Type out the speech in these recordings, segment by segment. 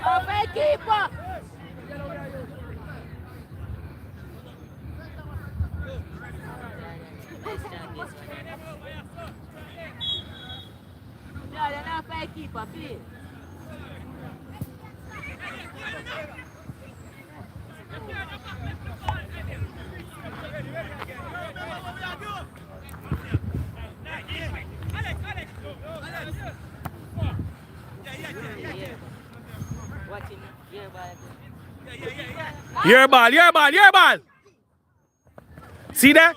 Open keeper. No, they're not fair keeper, please. Your ball. See that?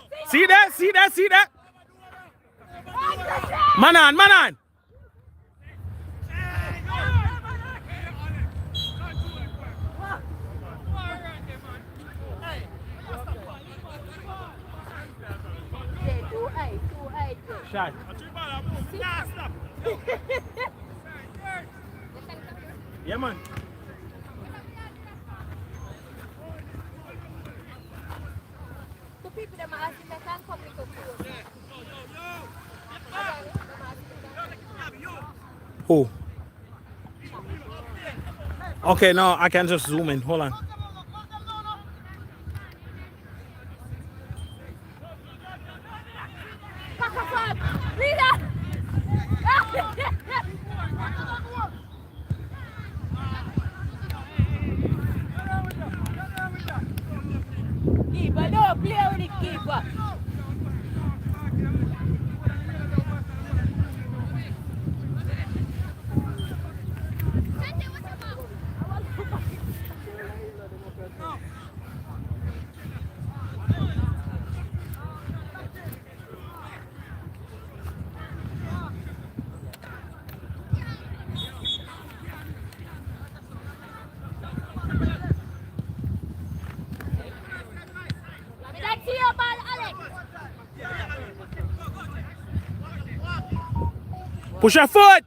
Man on. Shot. Yeah, man. The people that are asking they can't come with us. Who? Okay, no, I can just zoom in. Hold on. Keeper, no, play with the keeper. Push your foot.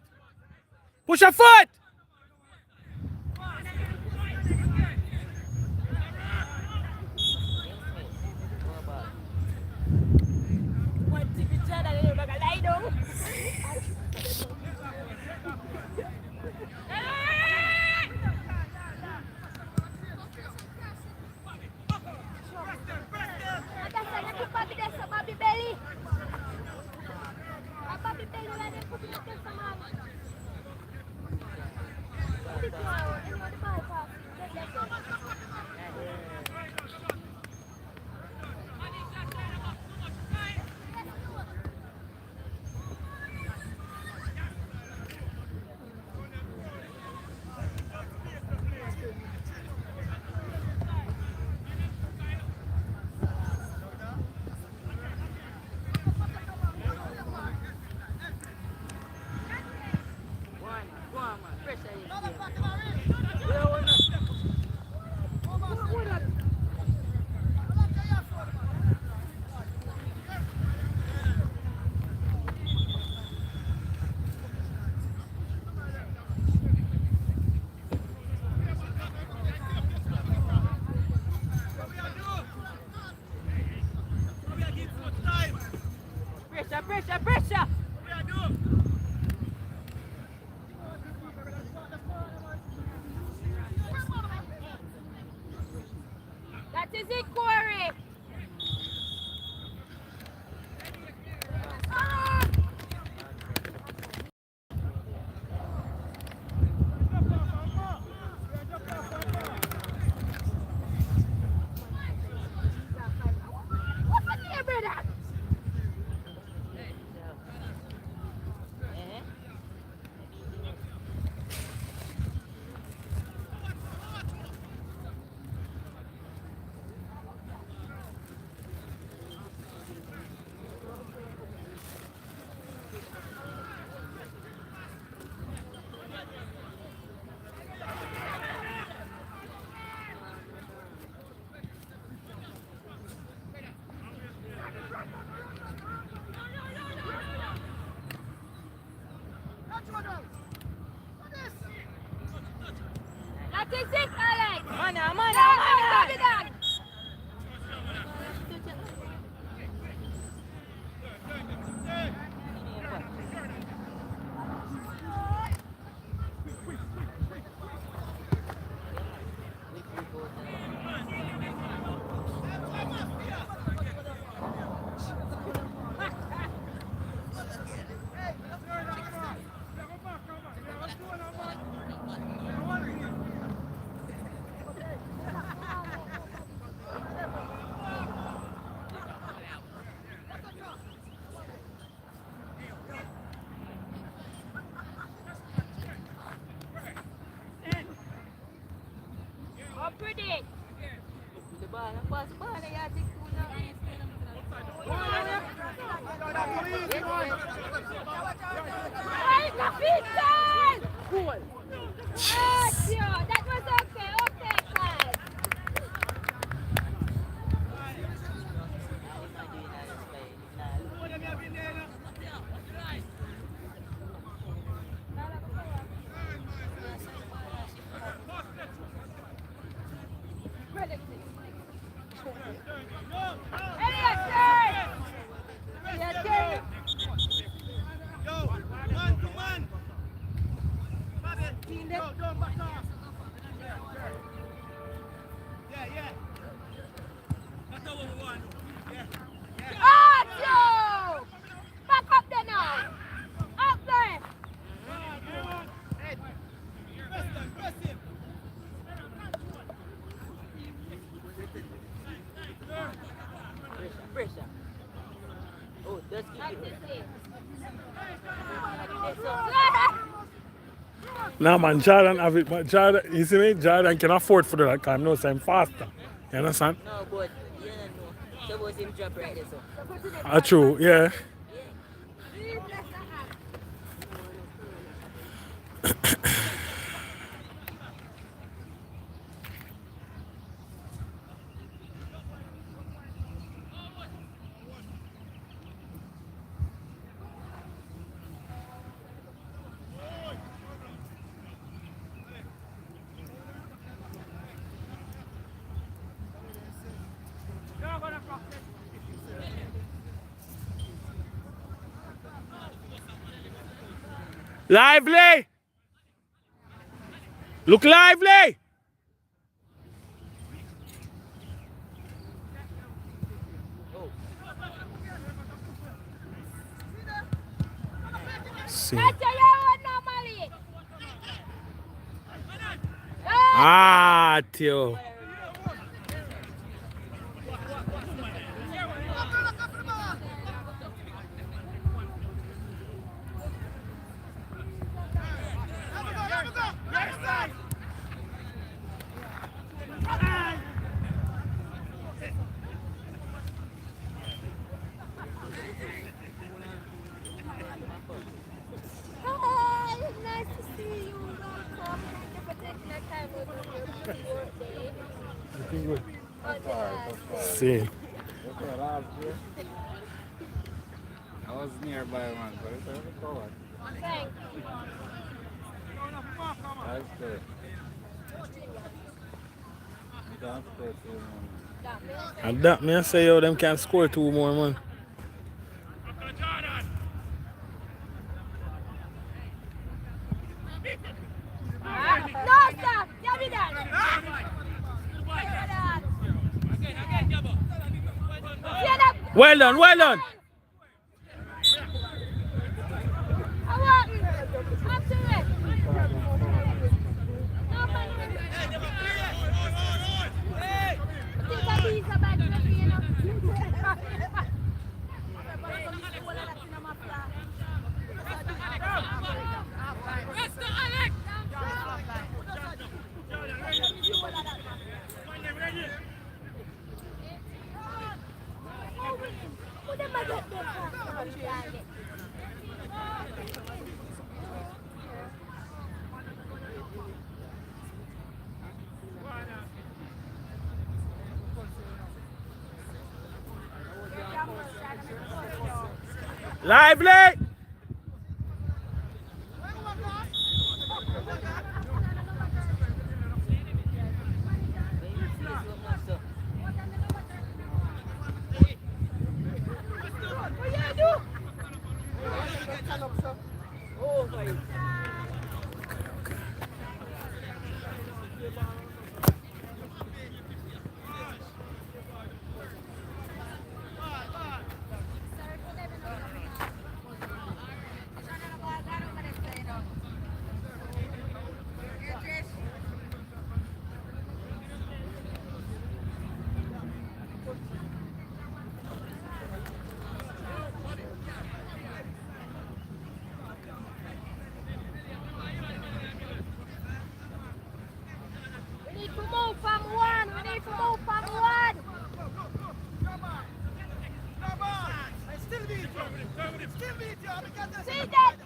Pressure. That is it, Corey. Predict. The ball, the pass, ball, they got big two now. Hey, Capitán! Cool. Oh, sure. That was okay. Okay, guys. Back up there now. Up there. Pressure. Oh, that's good. Nah, man, Jordan have it, but Jordan, you see me? Jordan can afford for that time. No, so I'm faster. You understand? No, but you don't know. Suppose him drop right there, so. True, yeah. Lively! Look lively! See. That's your one normally. Ah, Theo. Hi, nice to see you. Welcome. Thank you for taking the time out of your busy workday. Looking good. On the last day. See. I was nearby, man, but it's only covered. Thank you. I stay. You don't stay too long. And that me I say, yo, them can score 2 more, man. No, stop. Give me that. Well done, well done. I want you. Up to it. No, man. Think of these about you, know. Who them a get their pass on the target? Lively! See that?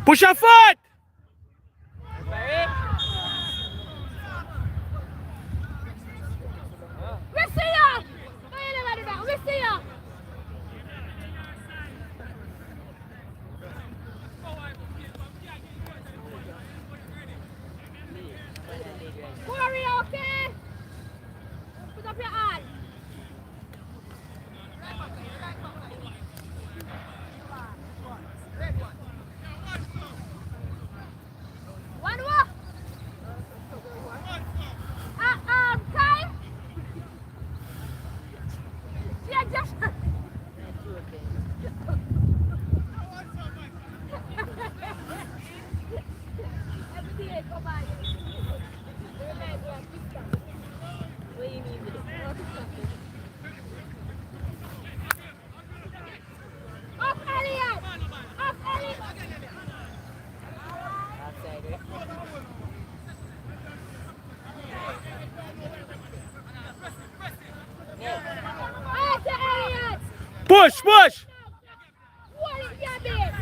Push your foot! We see ya! We see ya! Corey, okay? Put up your hand. One more. Time. Yeah, just. Everything is go by. What do you mean with it? Up, Elliot! Up, Elliot! Outside, right? Up to Elliot! Push, push! What is your bit?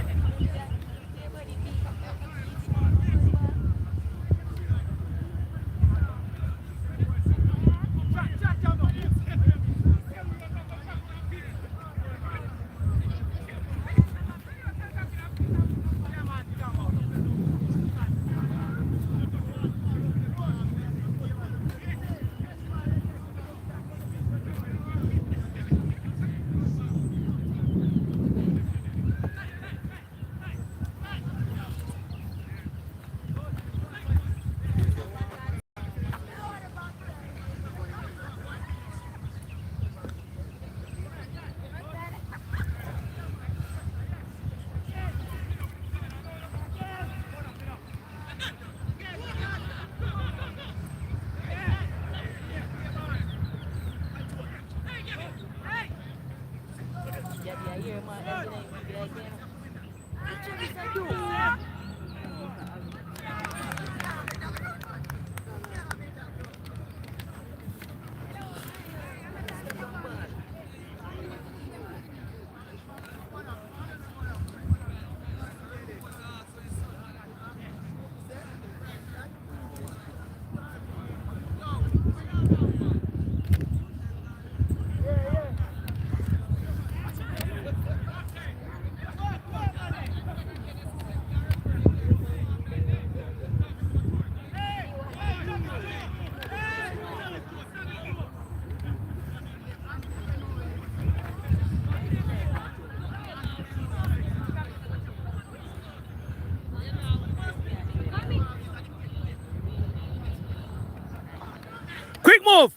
Quick move!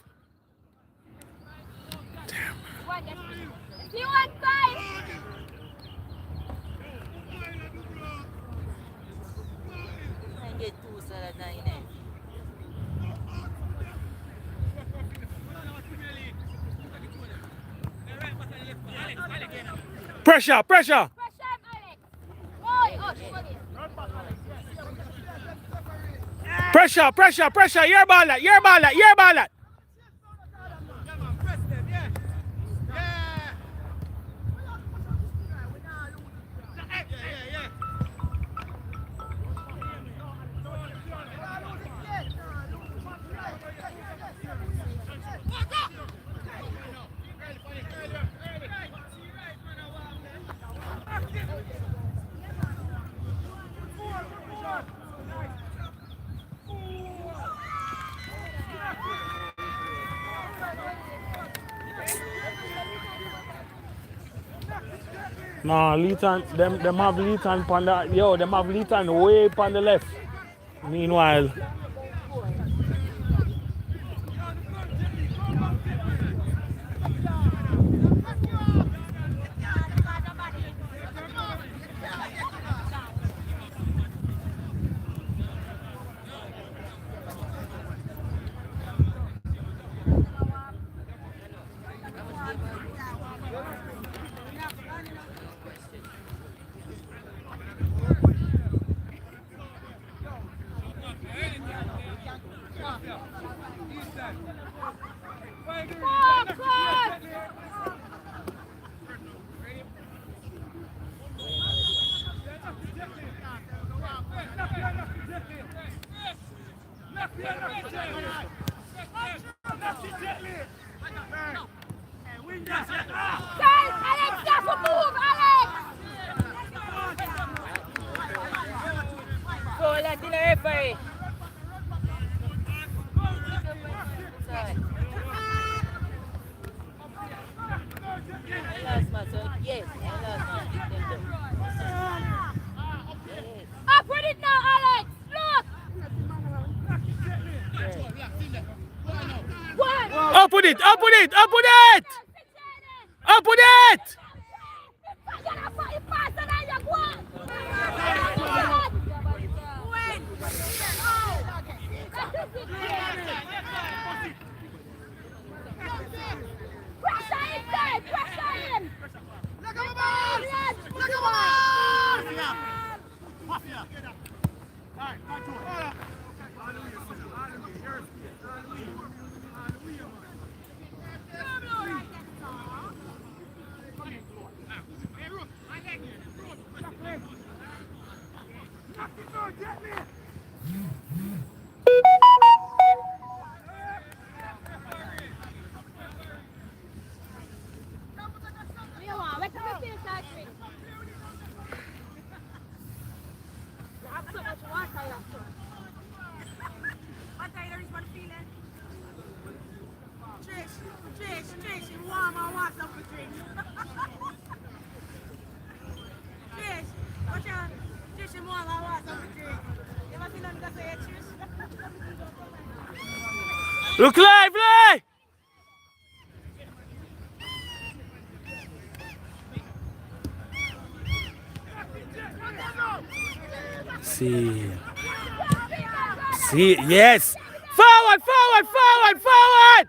You want five? And get two salad now, innit? Pressure, pressure! Pressure, Alex. Oi, oh, Pressure, pressure, pressure! Your ball that, your ball that, your ball that! No, Leeton, them have Leeton on the, yo, them have Leeton way on the left. Meanwhile, Alex, that's a move, Alex! So let the referee. Sorry. I lost my son. Yes, I lost my. Up with it now, Alex! Look! One! Up with it, up with it, up with it! Up with it! Trish, you warm or want something to drink? Trish, what's your Trish, you warm or want something to drink? You ever seen them go say Trish? Look lively! See. See, yes. Forward, forward, forward, forward!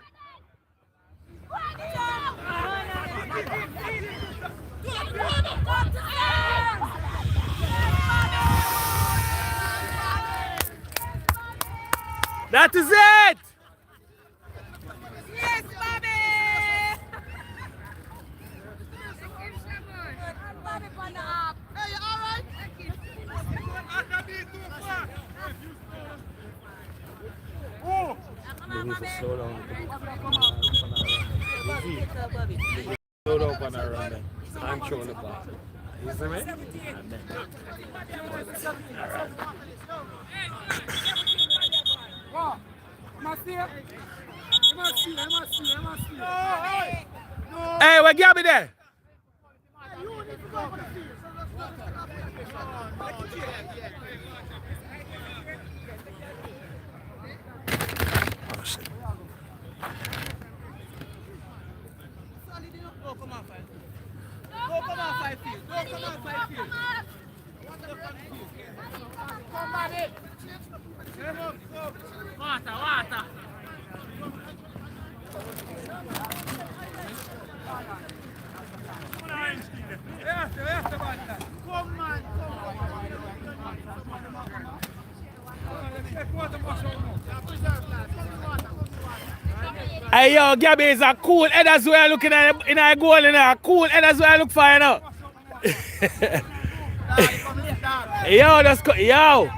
That is it! Yes, Bobby! Bobby on the up. Hey, you all right? Slow down on our run. Control the ball. You see me? Hey, what got me there? Oh, shit. Hey yo, Gabby is a cool head as well looking at in a goal in a cool head as well look for you know. Yo, that's cool. Yo.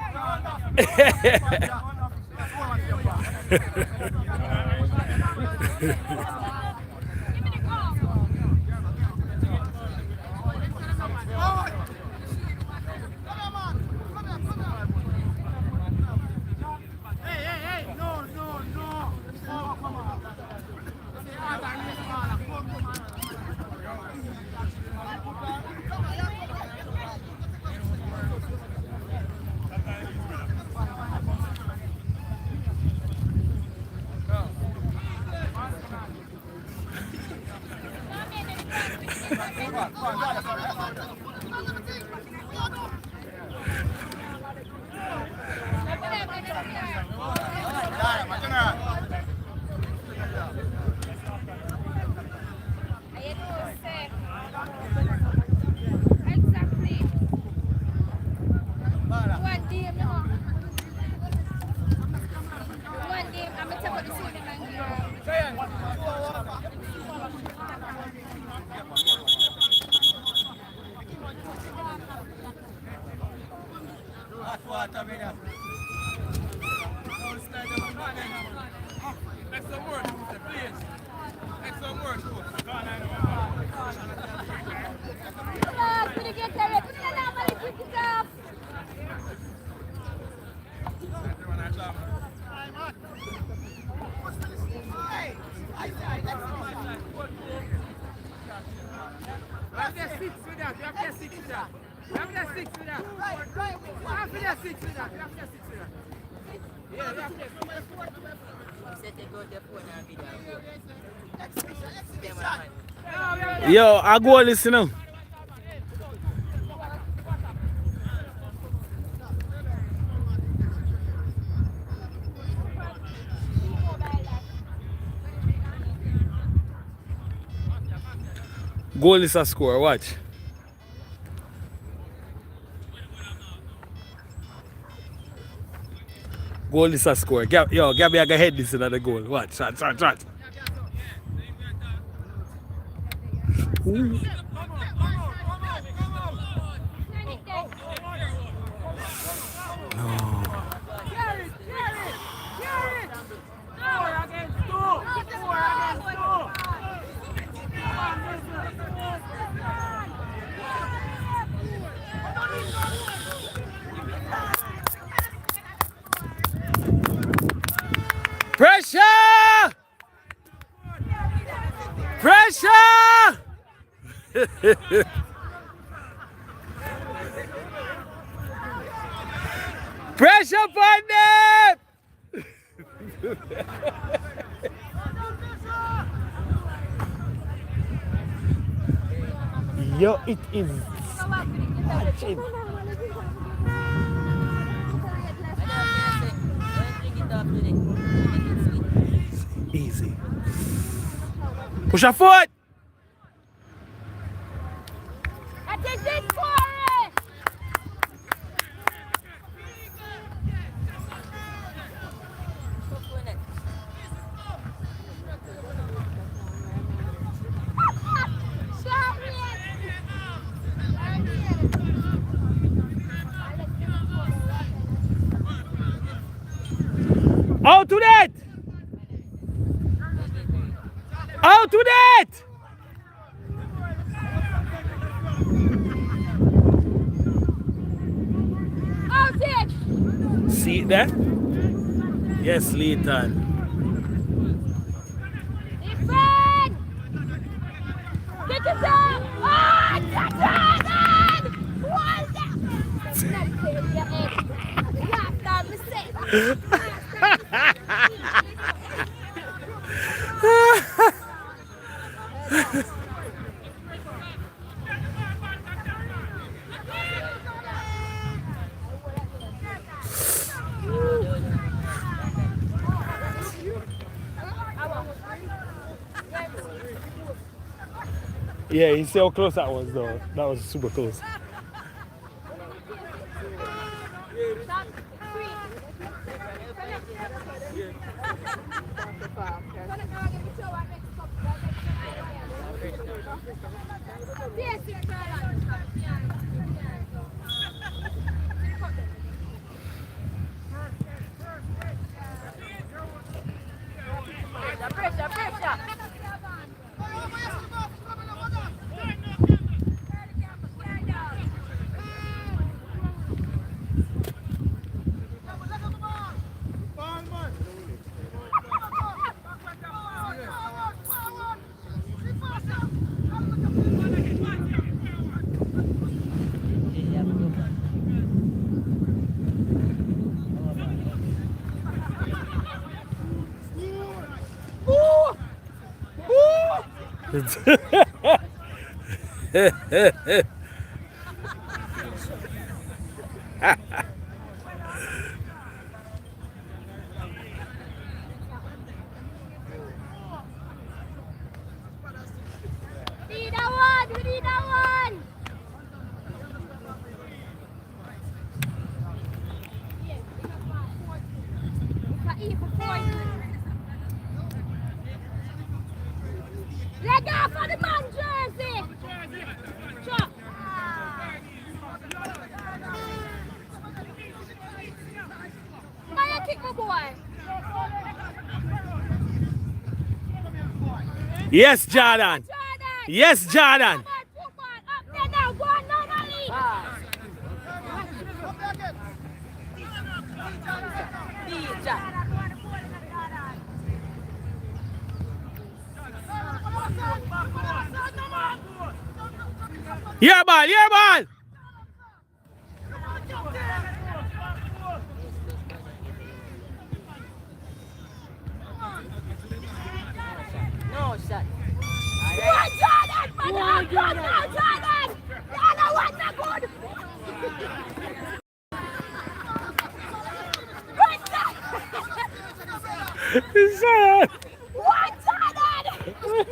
One game, I'm gonna take out the 6 for that. After that 6 for that. Said they go there for now video. Yo, I go listen now. Goal is a score, watch. Goal is a score. Yo, Gabby, I got head this another goal. Watch, shot. Ooh. Pressure! Pressure! Pressure on them! Yo, it is easy. Push a foot! I did this for it! Out to that! Out to that! Out it! See it there? Yes, Leighton. Defend! Get it down! Oh, Jordan! What's that? That's not clear in your head. You have to have mistake. Yeah, you see how close that was though. That was super close. We need that one! Leg off on the man jersey! Chop! Fire kick my boy! Yes, Jordan! Yes, Jordan! Up there now, go on normally! Yeah, ball, yeah, ball! shot. One Jordan, man! Oh, good now, Jordan! The other one's not good! Good shot! Zion! One Jordan!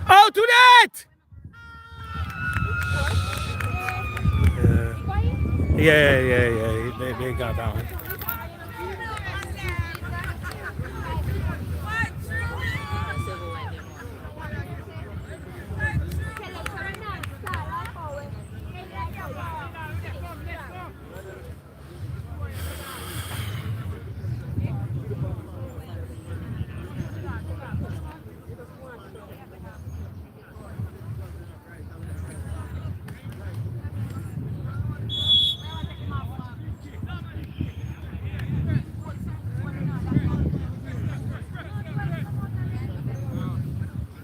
Out to that! Yeah. They got that one.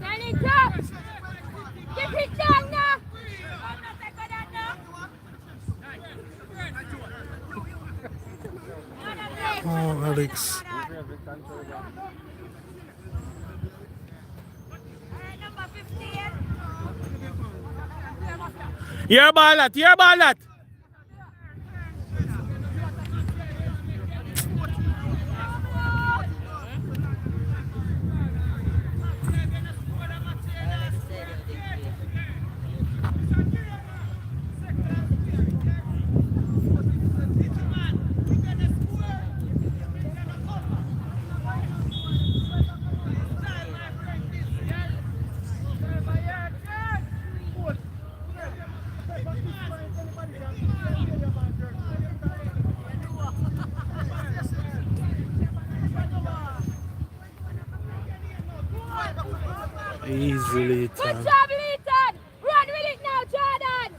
Turn it up! Keep it down now! Oh, Alex. Your ball that. Easily Good done. job, Leighton! Run with it now, Jordan!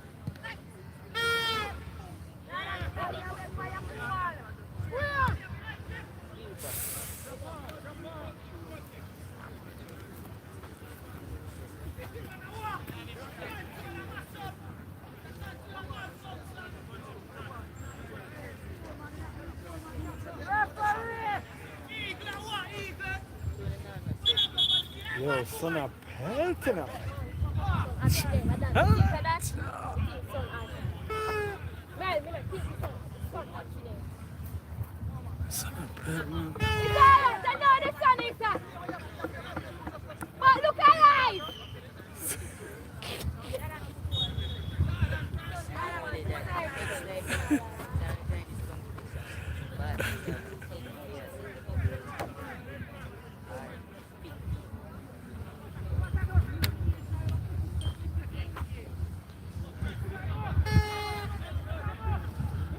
Yo, son of pelting up. Son of pelting. But look alive!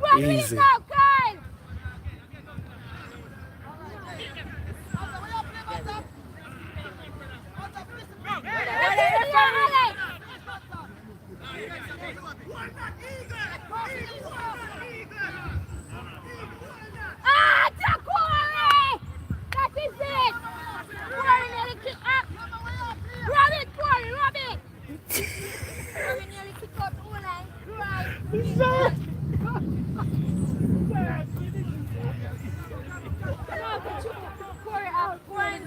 Run with it Easy. now, Kyle! Ah, Corey! That is it! Corey nearly kicked up! Rub it, Corey, rub it! Corey nearly kicked up the line. Right. Corey up, Corey.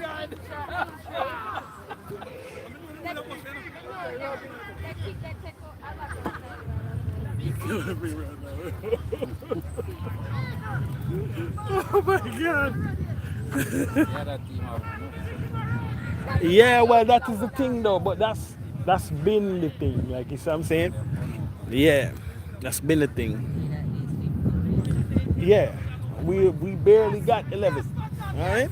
Oh my God. Yeah, that team have Yeah, well, that is the thing though, but that's been the thing, like you see what I'm saying? Yeah, that's been the thing. Yeah, we barely got 11. All right.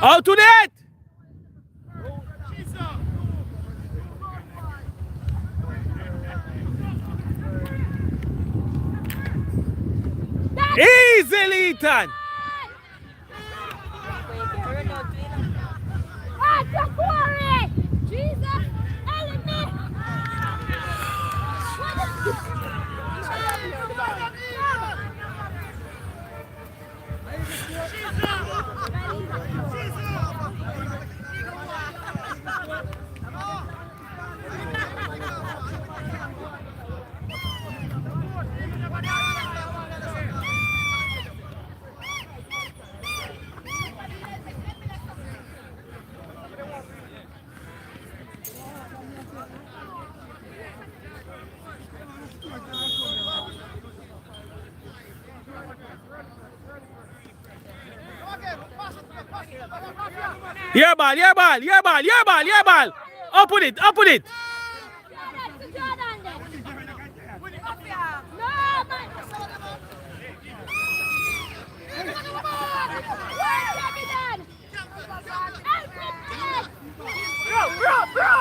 Out to that! Easily done. Your ball, your ball, your ball, your ball, your ball. Up with it, up with it. Jordan to Jordan then. No, man. Where's Sheridan? Help him, kid. Bro.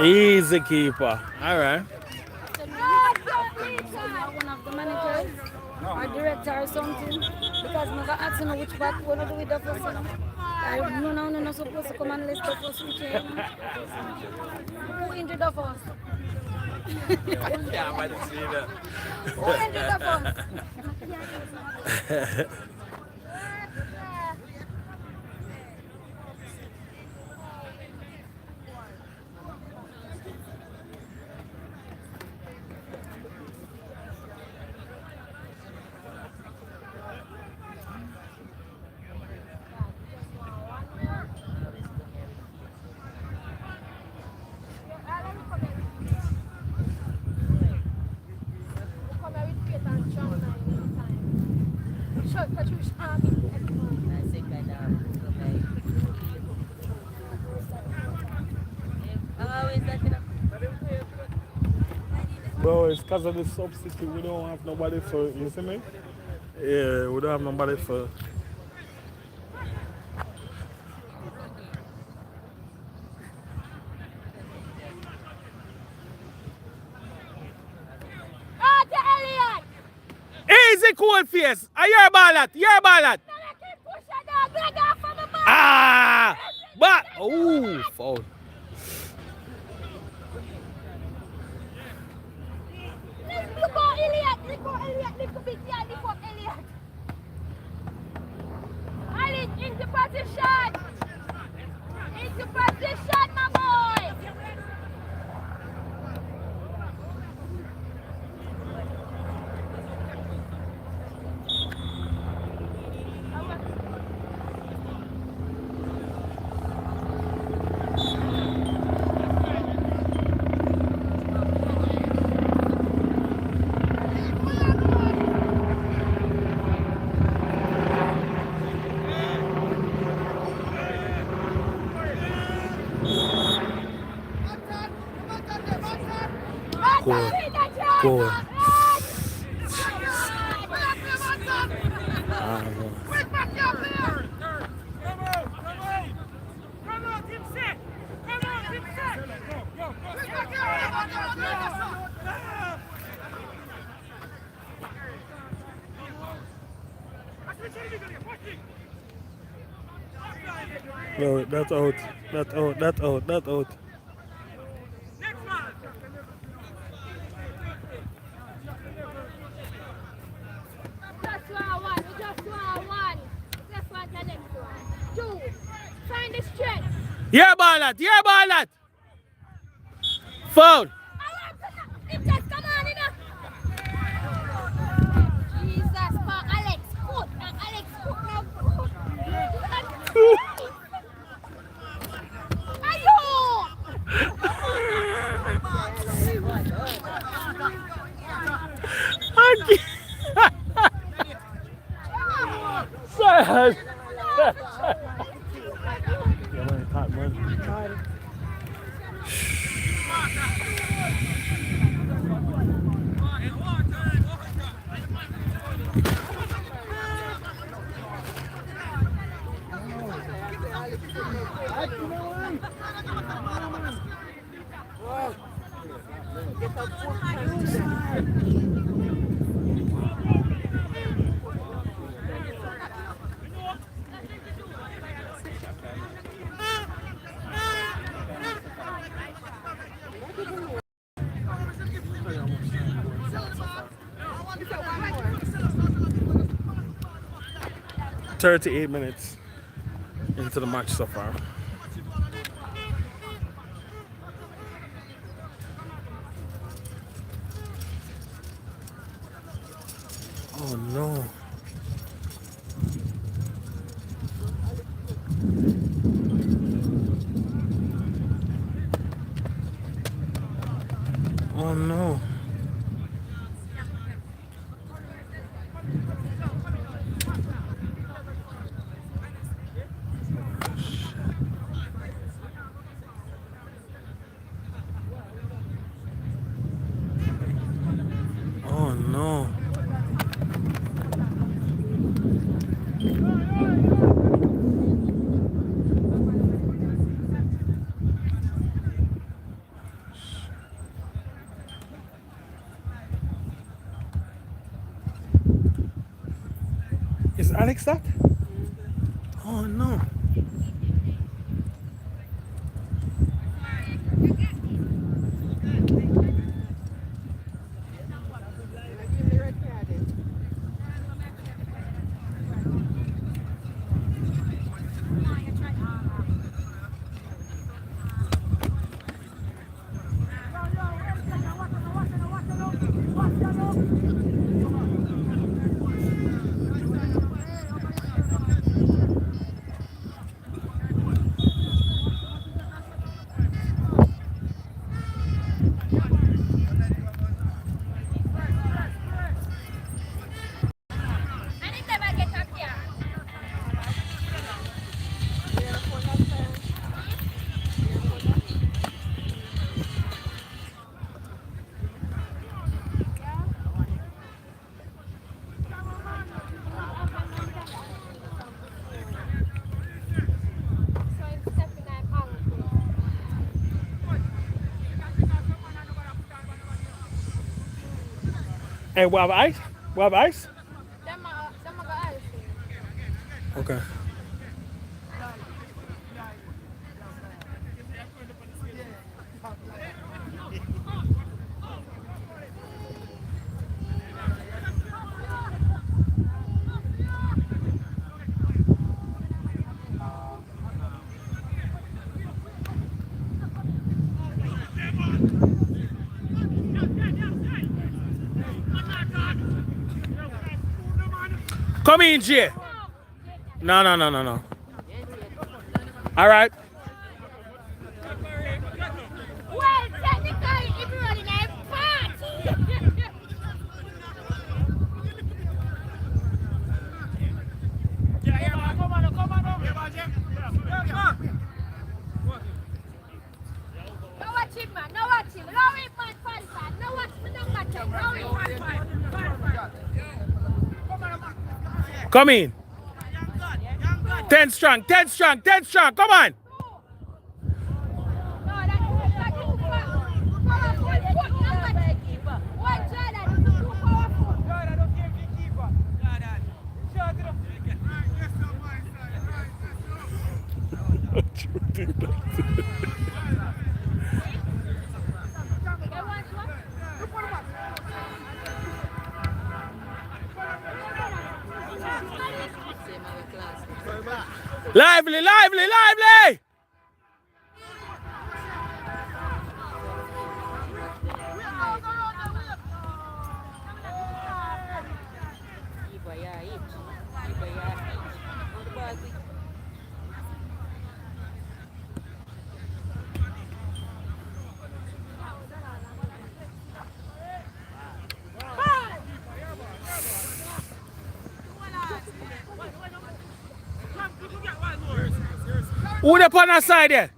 Easy keeper. All right. One of the managers or director or something because I got asked to know which back we do with the first one. No, not supposed to come and list the first which who injured the first? Yeah, I might have seen that. Who injured the first? Bro, it's because of the substitute. We don't have nobody for, you see me? Yeah, we don't have nobody for. Oh, to Elliot. Easy cool face. Your ball at, your ball at. Now let him push her down. Leg off from the ball. Ah! But, oh, foul. Look at Elliot. Look at Elliot. Look at Elliot. Look at Elliot. Elliot, into position. Into position, my boy. Goal. Goal. No, that's out. That's out. That's out. That's out. Find the strength. Yeah, ball at. Yeah, ball at. Foul. It just come on, you know. Jesus, for Alex Cook. Now Alex Cook now Cook. Ayo! Sad. Yeah, man, hot, man. $38 minutes into the match so far. Oh no. Oh no. Oh no. Is Alex that? Oh no. Anytime I get up here. So I'm stepping on ankle. Hey, we have ice? We have ice? Them are got ice. Okay. Come in, Jay. No. All right. Well, technically, if you're running a party. No watch him, man. No watch him. No him, man. Falcon. No watch me. No watch him. No him. Come in. 10 strong. Come on. No, that's too powerful. One Jordan is too powerful. Lively. Who the on our side there?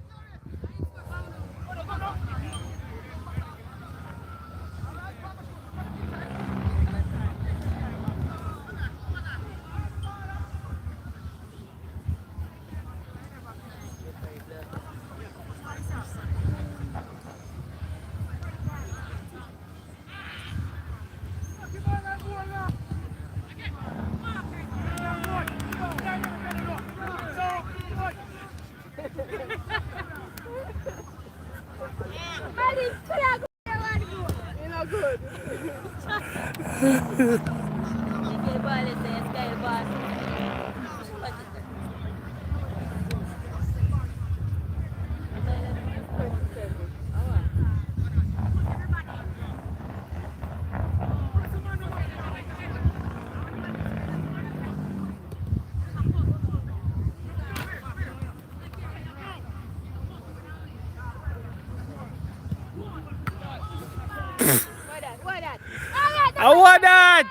I want that.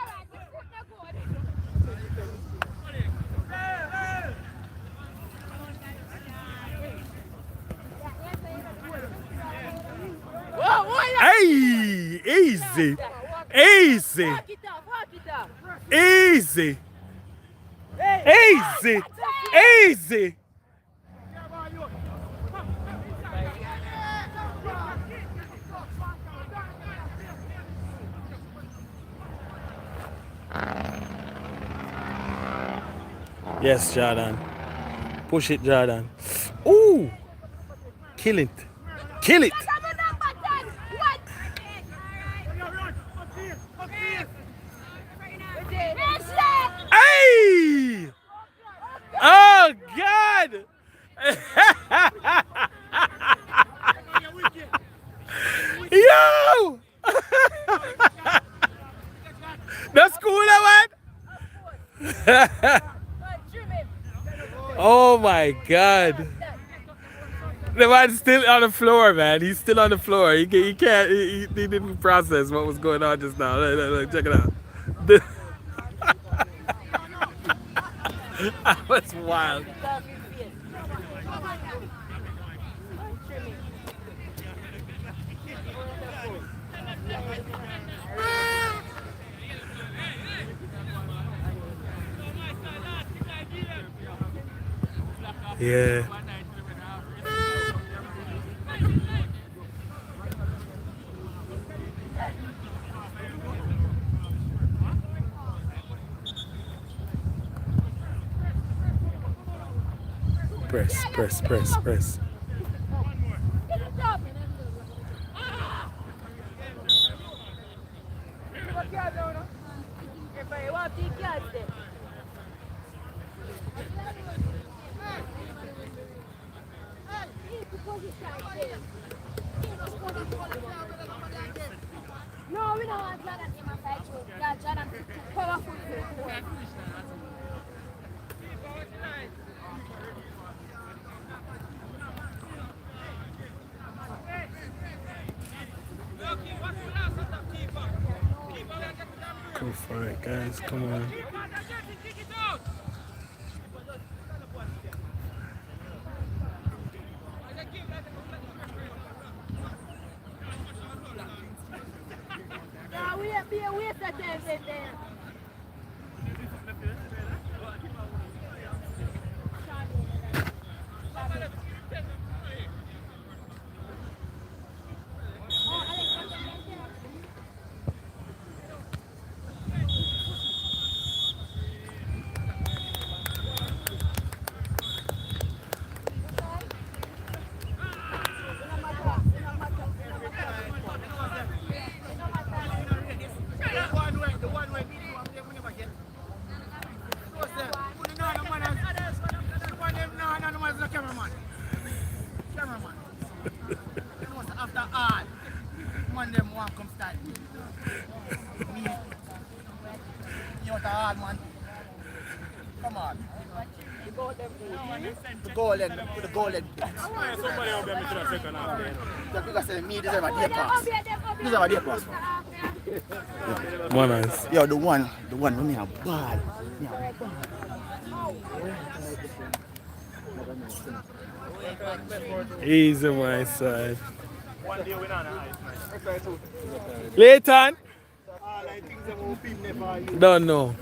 Hey, easy. Easy. Walk it off, walk it off. Easy. Easy. Easy. Yes, Jordan. Push it, Jordan. Ooh. Kill it. Kill it. Number 10. What? Hey! Oh, God! Yo! That's cool, that one? Oh, my God. The man's still on the floor, man. He's still on the floor. He can't. He didn't process what was going on just now. Look, check it out. That was wild. Yeah. Press. No, we don't want Jordan in my side. Yeah, Jordan powerful. Go for it, guys. Come on. Yeah, we waste of time there. After all, man them want come style. Me, you want a hard man. Come on. The golden. Somebody out there to the second half then. Because me deserve a day pass. Deserve a day pass. Manners. Yo, the one when me a bad. Me a bad. Easy, my side. Leighton? Don't know.